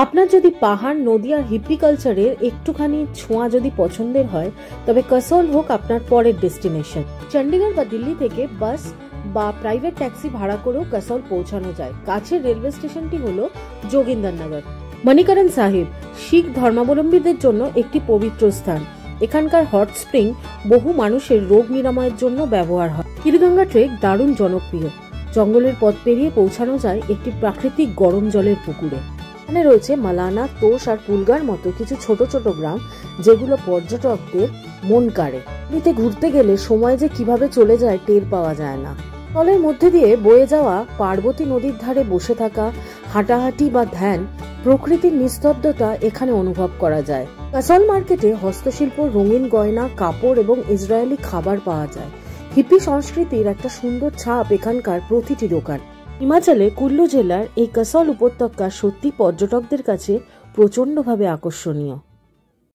আপনার যদি পাহাড়, নদী আর হিপি কালচারের একটুখানি ছোঁয়া যদি পছন্দের হয়, তবে কাসল হোক আপনার পরের ডেস্টিনেশন। চণ্ডীগড় বা দিল্লি থেকে বাস বা প্রাইভেট ট্যাক্সি ভাড়া করেও কাসল পৌঁছানো যায়। কাছের রেলওয়ে স্টেশনটি হলো যোগিন্দরনগর। মণিকরণ সাহিব শিখ ধর্মাবলম্বীদের জন্য একটি পবিত্র স্থান। এখানকার হট স্প্রিং বহু মানুষের রোগ নিরাময়ের জন্য ব্যবহার হয়। ক্ষীরগঙ্গা ট্রেক দারুণ জনপ্রিয়। জঙ্গলের পথ পেরিয়ে পৌঁছানো যায় একটি প্রাকৃতিক গরম জলের পুকুরে। এখানে রয়েছে মালানা, তোষ আর পুলগার মতো কিছু ছোট ছোট গ্রাম, যেগুলো পর্যটকদের মন কাড়ে। এতে ঘুরতে গেলে সময় যে কিভাবে চলে যায় টের পাওয়া যায় না। জলের মধ্যে দিয়ে বয়ে যাওয়া পার্বতী নদীর ধারে বসে থাকা, হাঁটাহাঁটি বা ধ্যান, প্রকৃতির নিস্তব্ধতা এখানে অনুভব করা যায়। কাসল মার্কেটে হস্তশিল্প, রঙিন গয়না, কাপড় এবং ইসরায়েলি খাবার পাওয়া যায়। হিপি সংস্কৃতির একটা সুন্দর ছাপ এখানকার প্রতিটি দোকান। হিমাচলে কুল্লু জেলার এই কাসল উপত্যকা সত্যি পর্যটকদের কাছে প্রচন্ডভাবে আকর্ষণীয়।